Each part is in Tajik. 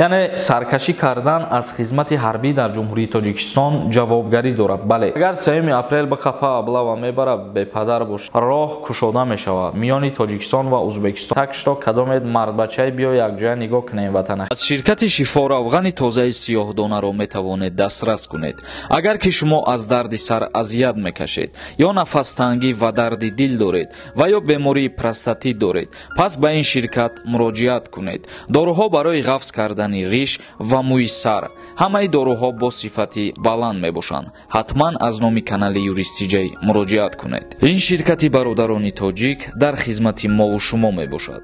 یعنی سرکشی کردن از خدمت حربی در جمهوری تاجیکستان جوابگری دارد. بله، اگر 3 اپریل بخپه ابلا و میبره به پدر باشه، راه کشوده میشود میان تاجیکستان و ازبکستان. تکشتا کدامید مرد بچه بیا یک جای نگاه کنیم وطن. از شرکت شفا روغن تازه سیاه دانه را میتوانید دسترس کنید. اگر که شما از درد سر اذیت میکشید یا نفس تنگی و درد دل دارید و یا بیماری پروستات دارید، پس به این شرکت مراجعت کنید. داروها برای حفظ کردن ریش و موی سر، همه داروها با صفتی بلند میباشند. حتما از نام کانال یوریست جی مراجعت کنید. این شرکت برادران تاجیک در خدمت ما و شما میباشد.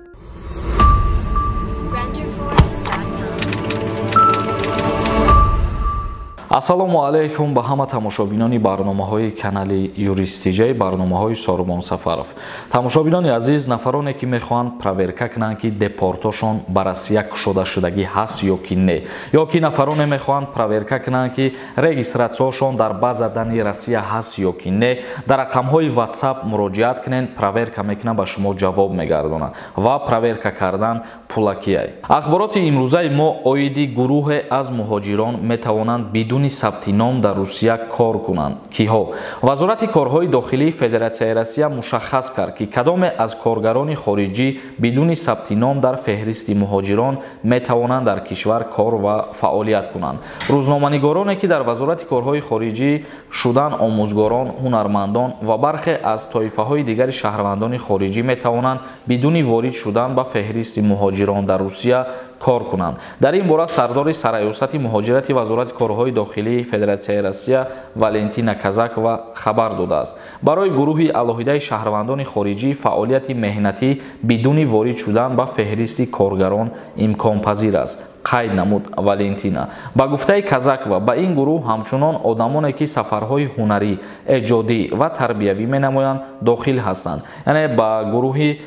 ассалому алайкум ба ҳама тамошобинони барномаҳои канали Юрист Ҷ, барномаҳои Сорумон Сафаров. Тамошобинони азиз, нафароне ки мехоҳанд проверка кунанд ки депортошон ба Россия кушода шудагӣ ҳаст ё ки не, ё ки нафароне мехоҳанд проверка кунанд ки регистратсияшон дар база данни Россия ҳаст ё ки не, дар рақамҳои WhatsApp муроҷиат кунед, проверка мекунад, ба шумо ҷавоб мегардонад ва проверка кардан пулакияй. Ахбороти имрӯзаи мо оиди гурӯҳе аз муҳоҷирон метавонанд бидуни сабти ном дар Русия кор кунанд. Киҳо? Вазорати корҳои дохилии Федератсияи Россия мушаххас кард ки кадоме аз коргарони хориҷӣ бидуни сабти ном дар феҳристи муҳоҷирон метавонанд дар кишвар кор ва фаъолият кунанд. Рӯзноманигороне ки дар вазорати корҳои хориҷӣ шудан омӯзгорон, ҳунармандон ва бархе аз тоифаҳои дигари шаҳрвандони хориҷӣ метавонанд бидуни ворид шудан ба феҳристи муҳоҷирон дар Русия кор кунанд. Дар ин бора сардори сарайёсати муҳоҷирати вазорати корҳои дохилии Федератсияи Россия Валентина Казакова хабар додааст. Барои гурӯҳи алоҳидаи шаҳрвандони хориҷӣ фаъолияти меҳнатӣ бидуни ворид шудан ба феҳристи коргарон имконпазир аст, қайд намуд Валентина. Ба гуфтаи Казакова, ба ин гурӯҳ ҳамчунон одамоне ки сафарҳои ҳунарӣ, эҷодӣ ва тарбиявӣ менамоянд дохил ҳастанд. Яъне ба гурӯҳи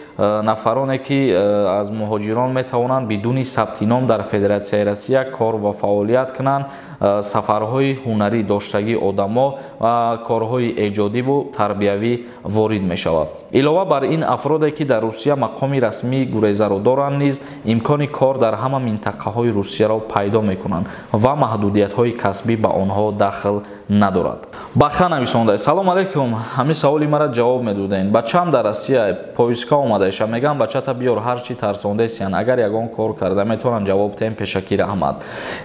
нафароне ки аз муҳоҷирон метавонанд бидуни сабти ном дар Федератсияи Россия кор ва фаъолият кунанд, сафарҳои ҳунарӣ доштагии одамо ва корҳои эҷодиву тарбиявӣ ворид мешавад. Илова бар ин, афроде ки дар Русия мақоми расмии гурезаро доранд низ имкони кор дар ҳама минтақаҳои Русияро пайдо мекунанд ва маҳдудиятҳои касбӣ ба онҳо дахл надорад. Баха нависонда: салом алейкум, ҳамин саволи мара ҷавоб медоден. Бачам дар Россия поиска омадаша, мегам бачата биёр ҳарчи тарсондесиян, агар ягон кор карда метавонам ҷавоб тем пешакӣ раҳмат.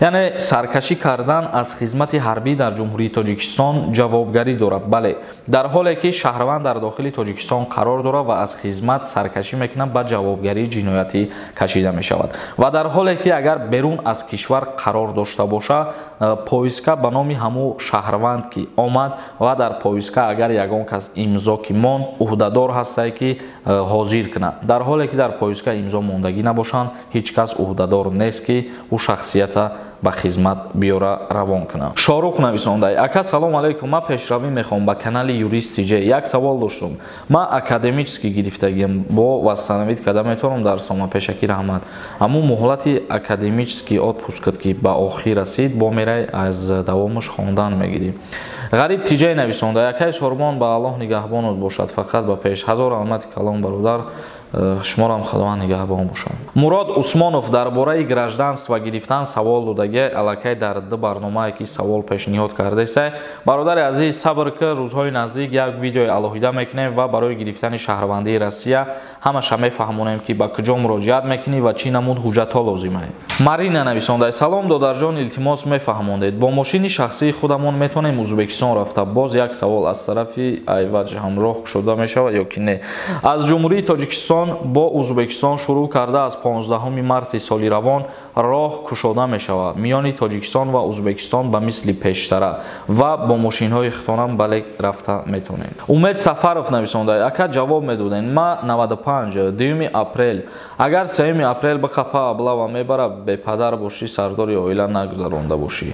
Яъне саркашӣ кардан аз хизмати ҳарбӣ дар ҷумҳурии Тоҷикистон ҷавобгарӣ дорад. Бале, дар ҳоле ки шаҳрванд дар дохили Тоҷикистон қарор дорад ва аз хизмат саркашӣ мекунад, ба ҷавобгарии ҷиноятӣ кашида мешавад. Ва дар ҳоле ки агар берун аз кишвар қарор дошта боша, поиска ба номи ҳамун шаҳрванд ки омад ва дар поиска агар ягон кас имзо ки мон, уҳдадор ҳастае ки ҳозир кунад. Дар ҳоле ки дар поиска имзо мондагӣ набошанд, ҳеҷ кас уҳдадор нест ки ӯ шахсията ба хизмат биёра равон кунад. Шорух нависондай: ака салом алейкум, ман пешравӣ мехоҳам ба канали Юрист Ҷ. Як савол доштум. Ман академически гирифтагиам, бо вастанавид карда метавонам дарсома пешакӣ раҳмат. Аммо муҳлати академически отпускат ки ба охир расид, бо мерай аз давомаш хондан мегирӣ. Ғариб Тиҷай нависондай: акай Сормон ба Аллоҳ нигаҳбонот бошад, фақат ба пеш. Ҳазор раҳмати калон бародар, шуморам худованд нигаҳбон бошад. Мурод Усмонов дар бораи гражданство гирифтан савол додаги, аллакай дар ду барномае ки савол пешниҳод кардеса. Бародари азиз, сабр кӣ, рӯзҳои наздик як видеои алоҳида мекунем ва барои гирифтани шаҳрвандии Россия ҳамаша мефаҳмонем ки ба куҷо муроҷиат мекунӣ ва чӣ намуд ҳуҷҷатҳо лозим аст. Марина нависондай: салом додарҷон, илтимос мефаҳмондед, бо мошини шахсии худамон метавонем Ӯзбекистон рафта? Боз як савол аз тарафи айваҷ ҳамроҳ шуда мешавад ё ки не? Аз ҷумҳурии Тоҷикистон бо Ӯзбекистон шурӯъ карда аз 15 марти соли равон роҳ кушода мешавад миёни Тоҷикистон ва Ӯзбекистон ба мисли пештара ва бо мошинҳои хитонам бале рафта метавонем. Умед Сафаров нависондай: ака ҷавоб медоден, ма 95 2 апрел, агар 3 апрел бихапа абла ва мебара бепадар бошӣ, сардори оила нагузаронда бошӣ.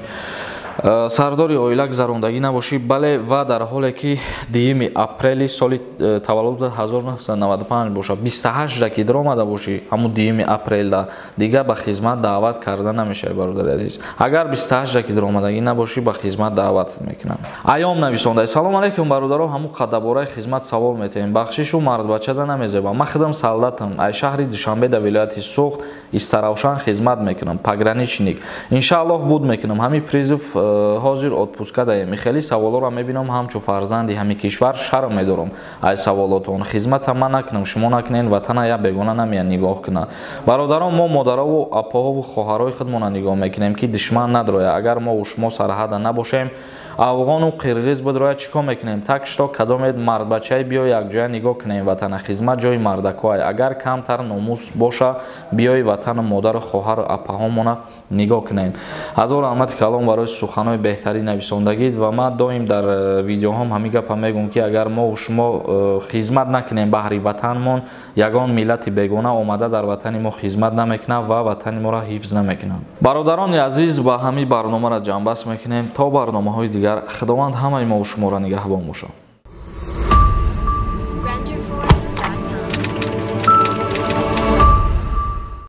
сардори оила гузарондагӣ набошӣ. бале ва дар ҳоле ки 2 апрели соли таваллуди 1995 бошад 28 ки даромада бошӣ ҳамун 2 апрелда дигар ба хизмат даъват карда намешавӣ бародари азиз. агар 28 ки даромадагӣ набошӣ ба хизмат даъват мекунанд. айём нависонда: салом алейкум бародаро, ҳамун қадабораи хизмат савол метавем. бахшишу мардбачада намезеба. ман худам солдатам. ай шаҳри Душанбе дар вилояти Суғд Истаравшан хизмат мекунам. пограничник. иншааллоҳ буд мекунам. ҳамин призив ҳозир отпуска даем. хеле саволоро мебинам, ҳамчун фарзанди ҳамин кишвар шарм медорам ай саволотон. хизмата ман накунам, шумо накунед, ватана як бегона намеяд нигоҳ кунад. бародарон, мо модарову апаҳову хоҳарои худмона нигоҳ мекунем ки душман надрояд. агар мо ва шумо сарҳада набошем, афғону қирғиз будрояд чӣ кор мекунем? так што кадомед мардбачаи биё якҷоя нигоҳ кунем. ватана хизмат ҷои мардакоай. агар камтар номус боша, биёи ватану модару хоҳару апаҳомона нигоҳ кунем. ҳазор раҳмати калом барои суханои беҳтарӣ нависондагид. ва ман доим дар видеоҳом ҳамин гапа мегӯям ки агар мо ва шумо хизмат накунем баҳри ватанмон, ягон миллати бегона омада дар ватани мо хизмат намекунад ва ватани моро ҳифз намекунад. бародарони азиз, ба ҳамин барномаро ҷамъбаст мекунем. то барномаҳои дигар, худованд ҳамаи мо ва шуморо нигаҳбон бошад.